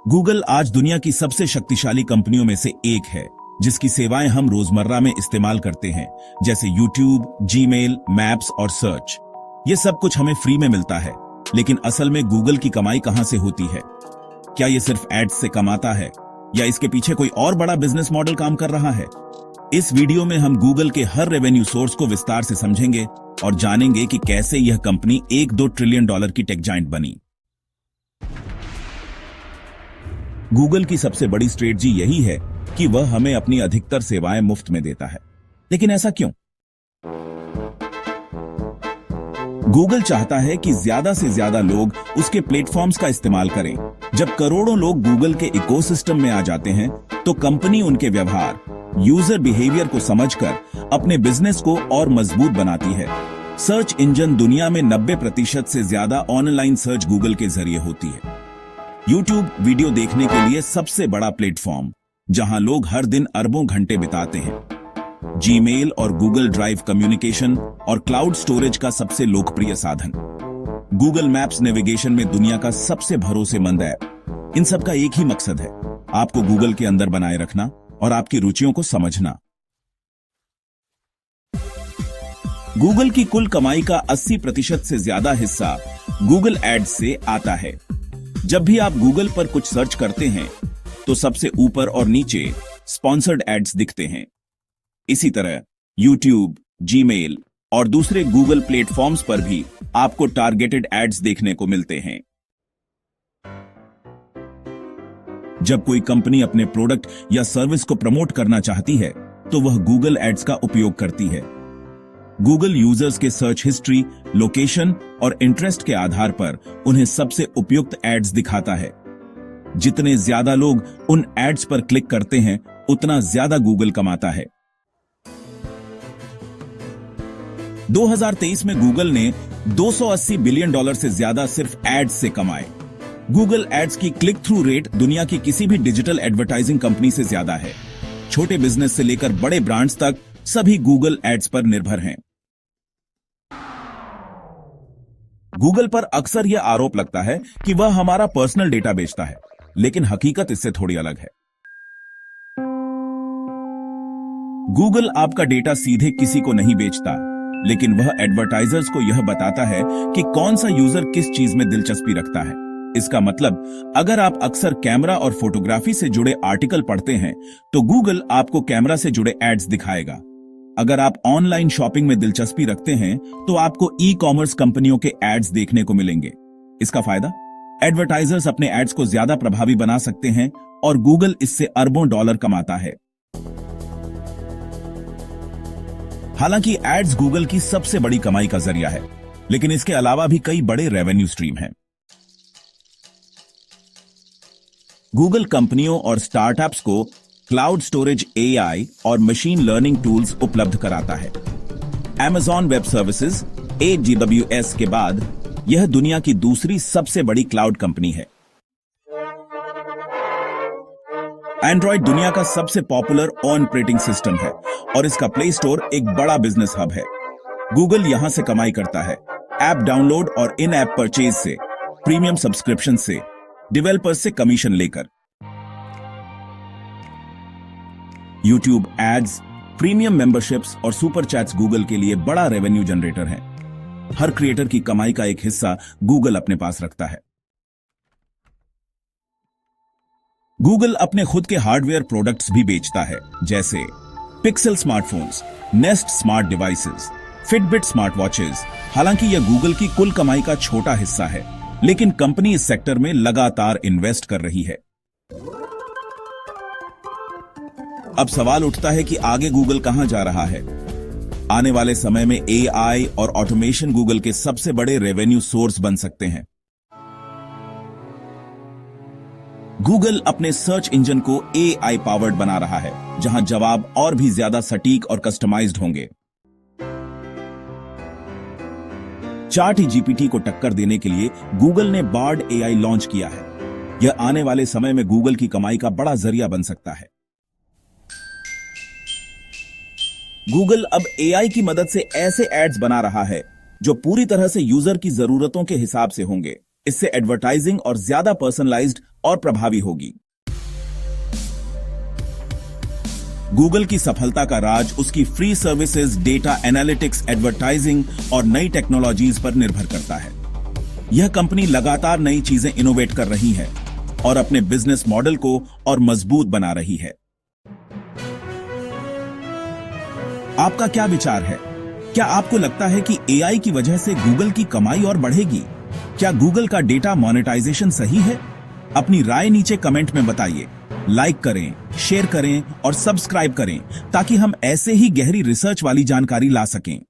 Google आज दुनिया की सबसे शक्तिशाली कंपनियों में से एक है, जिसकी सेवाएं हम रोजमर्रा में इस्तेमाल करते हैं, जैसे यूट्यूब, जीमेल, मैप्स और सर्च। ये सब कुछ हमें फ्री में मिलता है, लेकिन असल में गूगल की कमाई कहां से होती है? क्या ये सिर्फ एड्स से कमाता है, या इसके पीछे कोई और बड़ा बिजनेस मॉडल काम कर रहा है? इस वीडियो में हम गूगल के हर रेवेन्यू सोर्स को विस्तार से समझेंगे और जानेंगे कि कैसे यह कंपनी $1-2 ट्रिलियन की टेक जायंट बनी। गूगल की सबसे बड़ी स्ट्रेटजी यही है कि वह हमें अपनी अधिकतर सेवाएं मुफ्त में देता है। लेकिन ऐसा क्यों? गूगल चाहता है कि ज्यादा से ज्यादा लोग उसके प्लेटफॉर्म्स का इस्तेमाल करें। जब करोड़ों लोग गूगल के इकोसिस्टम में आ जाते हैं, तो कंपनी उनके व्यवहार, यूजर बिहेवियर को समझकर अपने बिजनेस को और मजबूत बनाती है। सर्च इंजन दुनिया में 90% से ज्यादा ऑनलाइन सर्च गूगल के जरिए होती है। यूट्यूब वीडियो देखने के लिए सबसे बड़ा प्लेटफॉर्म, जहां लोग हर दिन अरबों घंटे बिताते हैं। जीमेल और गूगल ड्राइव कम्युनिकेशन और क्लाउड स्टोरेज का सबसे लोकप्रिय साधन। गूगल मैप्स नेविगेशन में दुनिया का सबसे भरोसेमंद ऐप। इन सब का एक ही मकसद है, आपको गूगल के अंदर बनाए रखना और आपकी रुचियों को समझना। गूगल की कुल कमाई का 80% से ज्यादा हिस्सा गूगल एड्स से आता है। जब भी आप गूगल पर कुछ सर्च करते हैं, तो सबसे ऊपर और नीचे स्पॉन्सर्ड एड्स दिखते हैं। इसी तरह यूट्यूब, जीमेल और दूसरे गूगल प्लेटफॉर्म्स पर भी आपको टारगेटेड एड्स देखने को मिलते हैं। जब कोई कंपनी अपने प्रोडक्ट या सर्विस को प्रमोट करना चाहती है, तो वह गूगल एड्स का उपयोग करती है। गूगल यूजर्स के सर्च हिस्ट्री, लोकेशन और इंटरेस्ट के आधार पर उन्हें सबसे उपयुक्त एड्स दिखाता है। जितने ज्यादा लोग उन एड्स पर क्लिक करते हैं, उतना ज्यादा गूगल कमाता है। 2023 में गूगल ने $280 बिलियन से ज्यादा सिर्फ एड्स से कमाए। गूगल एड्स की क्लिक थ्रू रेट दुनिया की किसी भी डिजिटल एडवर्टाइजिंग कंपनी से ज्यादा है। छोटे बिजनेस से लेकर बड़े ब्रांड्स तक सभी गूगल एड्स पर निर्भर हैं। गूगल पर अक्सर यह आरोप लगता है कि वह हमारा पर्सनल डेटा बेचता है, लेकिन हकीकत इससे थोड़ी अलग है। गूगल आपका डेटा सीधे किसी को नहीं बेचता, लेकिन वह एडवर्टाइजर्स को यह बताता है कि कौन सा यूजर किस चीज में दिलचस्पी रखता है। इसका मतलब, अगर आप अक्सर कैमरा और फोटोग्राफी से जुड़े आर्टिकल पढ़ते हैं, तो गूगल आपको कैमरा से जुड़े एड्स दिखाएगा। अगर आप ऑनलाइन शॉपिंग में दिलचस्पी रखते हैं, तो आपको ई कॉमर्स कंपनियों के एड्स देखने को मिलेंगे। इसका फायदा, एडवर्टाइजर्स अपने एड्स को ज्यादा प्रभावी बना सकते हैं और गूगल इससे अरबों डॉलर कमाता है। हालांकि एड्स गूगल की सबसे बड़ी कमाई का जरिया है, लेकिन इसके अलावा भी कई बड़े रेवेन्यू स्ट्रीम हैं। गूगल कंपनियों और स्टार्टअप्स को क्लाउड स्टोरेज, AI और मशीन लर्निंग टूल्स उपलब्ध कराता है। Amazon वेब सर्विसेज AWS के बाद यह दुनिया की दूसरी सबसे बड़ी क्लाउड कंपनी है। एंड्रॉयड दुनिया का सबसे पॉपुलर ऑपरेटिंग सिस्टम है और इसका प्ले स्टोर एक बड़ा बिजनेस हब है। गूगल यहां से कमाई करता है, ऐप डाउनलोड और इन ऐप परचेज से, प्रीमियम सब्सक्रिप्शन से, डेवलपर्स से कमीशन लेकर। यूट्यूब एड्स, प्रीमियम मेंबरशिप्स और सुपर चैट्स गूगल के लिए बड़ा रेवेन्यू जनरेटर हैं। हर क्रिएटर की कमाई का एक हिस्सा गूगल अपने पास रखता है। गूगल अपने खुद के हार्डवेयर प्रोडक्ट्स भी बेचता है, जैसे pixel smartphones, nest smart devices, Fitbit smart watches. हालांकि यह गूगल की कुल कमाई का छोटा हिस्सा है, लेकिन कंपनी इस सेक्टर में लगातार इन्वेस्ट कर रही है। अब सवाल उठता है कि आगे गूगल कहां जा रहा है? आने वाले समय में AI और ऑटोमेशन गूगल के सबसे बड़े रेवेन्यू सोर्स बन सकते हैं। गूगल अपने सर्च इंजन को AI पावर्ड बना रहा है, जहां जवाब और भी ज्यादा सटीक और कस्टमाइज्ड होंगे। ChatGPT को टक्कर देने के लिए गूगल ने Bard AI लॉन्च किया है। यह आने वाले समय में गूगल की कमाई का बड़ा जरिया बन सकता है। गूगल अब AI की मदद से ऐसे एड्स बना रहा है जो पूरी तरह से यूजर की जरूरतों के हिसाब से होंगे। इससे एडवर्टाइजिंग और ज्यादा पर्सनलाइज्ड और प्रभावी होगी। गूगल की सफलता का राज उसकी free services, data analytics, advertising और नई टेक्नोलॉजीज पर निर्भर करता है। यह कंपनी लगातार नई चीजें इनोवेट कर रही है और अपने बिजनेस मॉडल को और मजबूत बना रही है। आपका क्या विचार है? क्या आपको लगता है कि एआई की वजह से गूगल की कमाई और बढ़ेगी? क्या गूगल का डेटा मोनेटाइजेशन सही है? अपनी राय नीचे कमेंट में बताइए। लाइक करें, शेयर करें और सब्सक्राइब करें ताकि हम ऐसे ही गहरी रिसर्च वाली जानकारी ला सकें।